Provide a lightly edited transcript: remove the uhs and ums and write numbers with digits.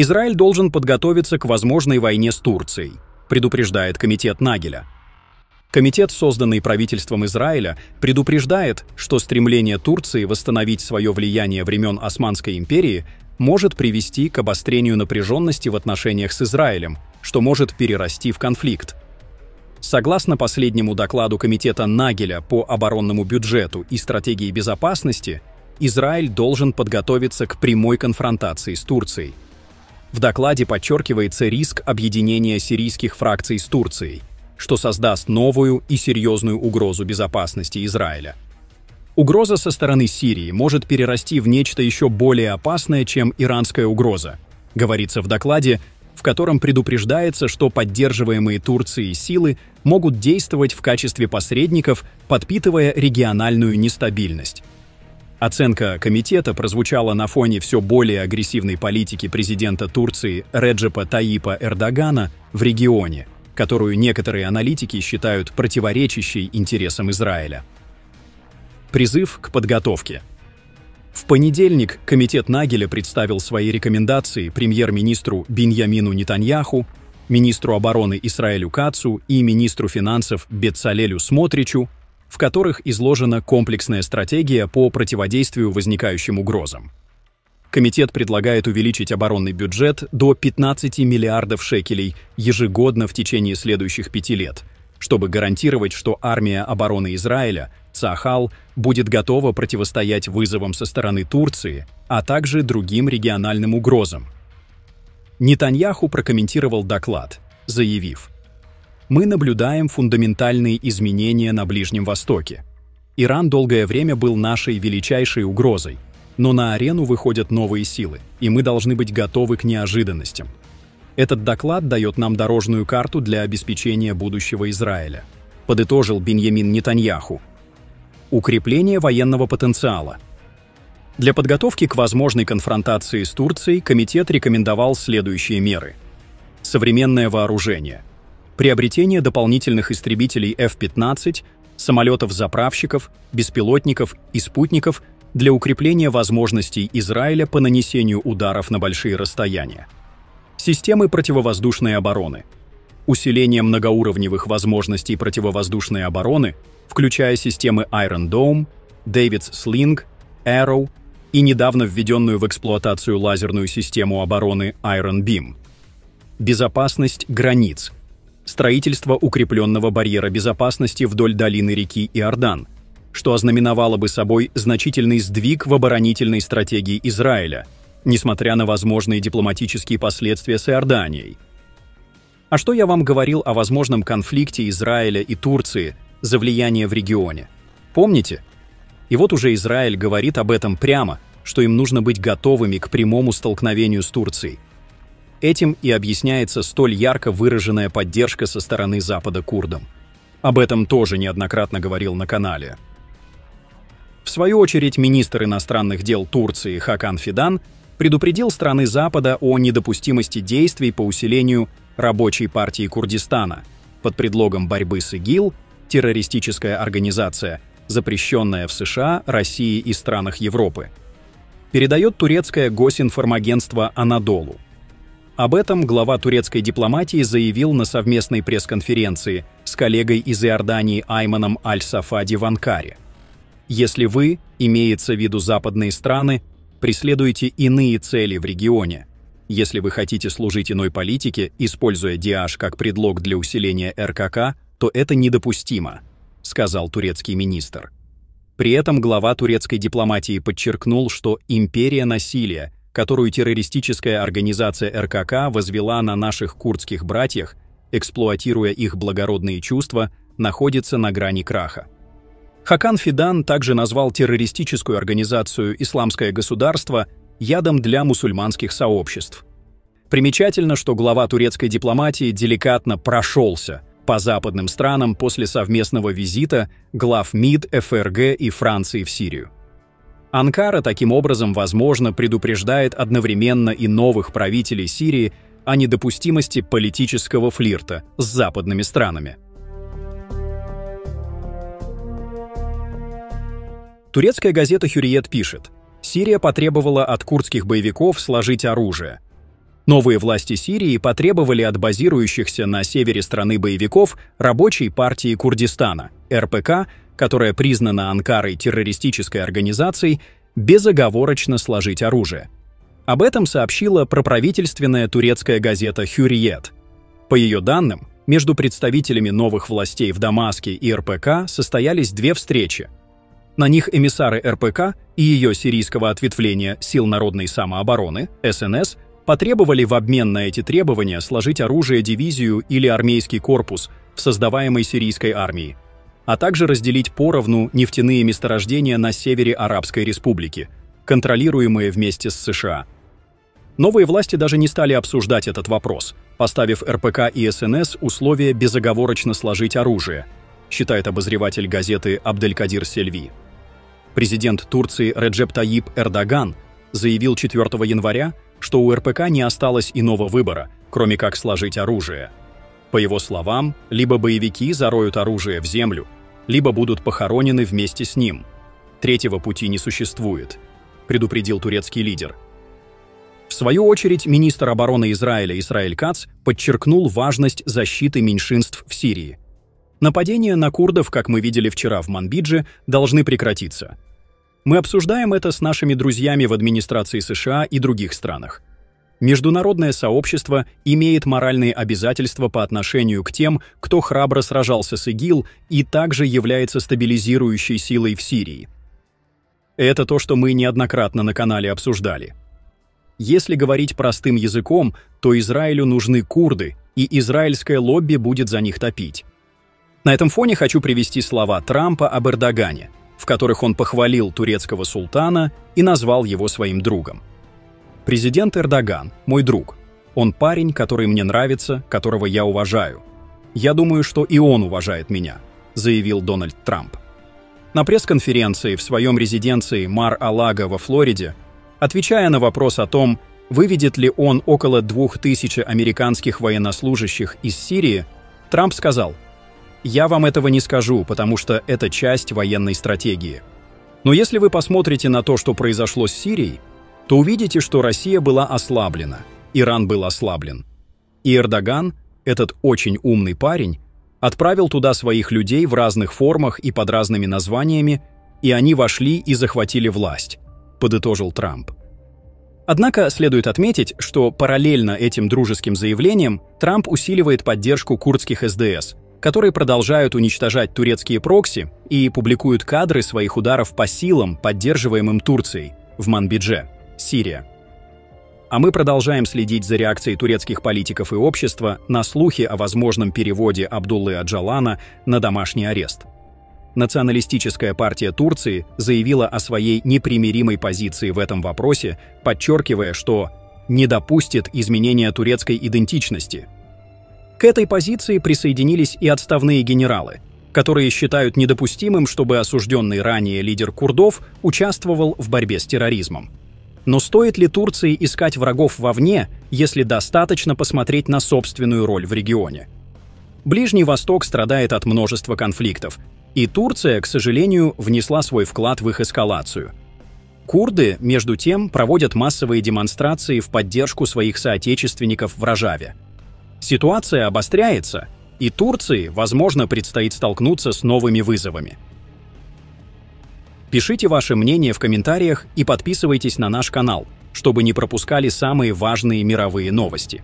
Израиль должен подготовиться к возможной войне с Турцией, предупреждает комитет Нагеля. Комитет, созданный правительством Израиля, предупреждает, что стремление Турции восстановить свое влияние времен Османской империи может привести к обострению напряженности в отношениях с Израилем, что может перерасти в конфликт. Согласно последнему докладу комитета Нагеля по оборонному бюджету и стратегии безопасности, Израиль должен подготовиться к прямой конфронтации с Турцией. В докладе подчеркивается риск объединения сирийских фракций с Турцией, что создаст новую и серьезную угрозу безопасности Израиля. Угроза со стороны Сирии может перерасти в нечто еще более опасное, чем иранская угроза, говорится в докладе, в котором предупреждается, что поддерживаемые Турцией силы могут действовать в качестве посредников, подпитывая региональную нестабильность. Оценка комитета прозвучала на фоне все более агрессивной политики президента Турции Реджепа Таyyипа Эрдогана в регионе, которую некоторые аналитики считают противоречащей интересам Израиля. Призыв к подготовке. В понедельник комитет Нагеля представил свои рекомендации премьер-министру Биньямину Нетаньяху, министру обороны Исраэлю Кацу и министру финансов Бецалелю Смотричу, в которых изложена комплексная стратегия по противодействию возникающим угрозам. Комитет предлагает увеличить оборонный бюджет до 15 миллиардов шекелей ежегодно в течение следующих 5 лет, чтобы гарантировать, что армия обороны Израиля, Цахал, будет готова противостоять вызовам со стороны Турции, а также другим региональным угрозам. Нетаньяху прокомментировал доклад, заявив: «Мы наблюдаем фундаментальные изменения на Ближнем Востоке. Иран долгое время был нашей величайшей угрозой, но на арену выходят новые силы, и мы должны быть готовы к неожиданностям. Этот доклад дает нам дорожную карту для обеспечения будущего Израиля», подытожил Биньямин Нетаньяху. Укрепление военного потенциала. Для подготовки к возможной конфронтации с Турцией комитет рекомендовал следующие меры. Современное вооружение. Приобретение дополнительных истребителей F-15, самолетов-заправщиков, беспилотников и спутников для укрепления возможностей Израиля по нанесению ударов на большие расстояния. Системы противовоздушной обороны. Усиление многоуровневых возможностей противовоздушной обороны, включая системы Iron Dome, David's Sling, Arrow и недавно введенную в эксплуатацию лазерную систему обороны Iron Beam. Безопасность границ. Строительство укрепленного барьера безопасности вдоль долины реки Иордан, что ознаменовало бы собой значительный сдвиг в оборонительной стратегии Израиля, несмотря на возможные дипломатические последствия с Иорданией. А что я вам говорил о возможном конфликте Израиля и Турции за влияние в регионе? Помните? И вот уже Израиль говорит об этом прямо, что им нужно быть готовыми к прямому столкновению с Турцией. Этим и объясняется столь ярко выраженная поддержка со стороны Запада курдам. Об этом тоже неоднократно говорил на канале. В свою очередь, министр иностранных дел Турции Хакан Фидан предупредил страны Запада о недопустимости действий по усилению Рабочей партии Курдистана под предлогом борьбы с ИГИЛ, террористическая организация, запрещенная в США, России и странах Европы. Передает турецкое госинформагентство «Анадолу». Об этом глава турецкой дипломатии заявил на совместной пресс-конференции с коллегой из Иордании Айманом Аль-Сафади в Анкаре. Если вы, имеется в виду западные страны, преследуете иные цели в регионе, если вы хотите служить иной политике, используя Даиш как предлог для усиления РКК, то это недопустимо, сказал турецкий министр. При этом глава турецкой дипломатии подчеркнул, что империя насилия, которую террористическая организация РКК возвела на наших курдских братьях, эксплуатируя их благородные чувства, находится на грани краха. Хакан Фидан также назвал террористическую организацию «Исламское государство» ядом для мусульманских сообществ. Примечательно, что глава турецкой дипломатии деликатно прошелся по западным странам после совместного визита глав МИД, ФРГ и Франции в Сирию. Анкара таким образом, возможно, предупреждает одновременно и новых правителей Сирии о недопустимости политического флирта с западными странами. Турецкая газета «Хюриет» пишет: Сирия потребовала от курдских боевиков сложить оружие. Новые власти Сирии потребовали от базирующихся на севере страны боевиков Рабочей партии Курдистана, РПК, которая признана Анкарой террористической организацией, безоговорочно сложить оружие. Об этом сообщила проправительственная турецкая газета «Хюриет». По ее данным, между представителями новых властей в Дамаске и РПК состоялись 2 встречи. На них эмиссары РПК и ее сирийского ответвления Сил народной самообороны, СНС, потребовали в обмен на эти требования сложить оружие, дивизию или армейский корпус в создаваемой сирийской армии, а также разделить поровну нефтяные месторождения на севере Арабской Республики, контролируемые вместе с США. Новые власти даже не стали обсуждать этот вопрос, поставив РПК и СНС условие безоговорочно сложить оружие, считает обозреватель газеты Абделькадир Сельви. Президент Турции Реджеп Тайип Эрдоган заявил 4 января, что у РПК не осталось иного выбора, кроме как сложить оружие. По его словам, либо боевики зароют оружие в землю, либо будут похоронены вместе с ним. Третьего пути не существует, предупредил турецкий лидер. В свою очередь, министр обороны Израиля Исраэль Кац подчеркнул важность защиты меньшинств в Сирии. Нападения на курдов, как мы видели вчера в Манбидже, должны прекратиться. Мы обсуждаем это с нашими друзьями в администрации США и других странах. Международное сообщество имеет моральные обязательства по отношению к тем, кто храбро сражался с ИГИЛ и также является стабилизирующей силой в Сирии. Это то, что мы неоднократно на канале обсуждали. Если говорить простым языком, то Израилю нужны курды, и израильское лобби будет за них топить. На этом фоне хочу привести слова Трампа об Эрдогане, в которых он похвалил турецкого султана и назвал его своим другом. «Президент Эрдоган – мой друг. Он парень, который мне нравится, которого я уважаю. Я думаю, что и он уважает меня», – заявил Дональд Трамп. На пресс-конференции в своем резиденции Мар-а-Лаго во Флориде, отвечая на вопрос о том, выведет ли он около 2000 американских военнослужащих из Сирии, Трамп сказал: «Я вам этого не скажу, потому что это часть военной стратегии. Но если вы посмотрите на то, что произошло с Сирией, то увидите, что Россия была ослаблена, Иран был ослаблен. И Эрдоган, этот очень умный парень, отправил туда своих людей в разных формах и под разными названиями, и они вошли и захватили власть», — подытожил Трамп. Однако следует отметить, что параллельно этим дружеским заявлениям Трамп усиливает поддержку курдских СДС, которые продолжают уничтожать турецкие прокси и публикуют кадры своих ударов по силам, поддерживаемым Турцией, в Манбидже, Сирия. А мы продолжаем следить за реакцией турецких политиков и общества на слухи о возможном переводе Абдуллы Аджалана на домашний арест. Националистическая партия Турции заявила о своей непримиримой позиции в этом вопросе, подчеркивая, что не допустит изменения турецкой идентичности. К этой позиции присоединились и отставные генералы, которые считают недопустимым, чтобы осужденный ранее лидер курдов участвовал в борьбе с терроризмом. Но стоит ли Турции искать врагов вовне, если достаточно посмотреть на собственную роль в регионе? Ближний Восток страдает от множества конфликтов, и Турция, к сожалению, внесла свой вклад в их эскалацию. Курды, между тем, проводят массовые демонстрации в поддержку своих соотечественников в Рожаве. Ситуация обостряется, и Турции, возможно, предстоит столкнуться с новыми вызовами. Пишите ваше мнение в комментариях и подписывайтесь на наш канал, чтобы не пропускали самые важные мировые новости.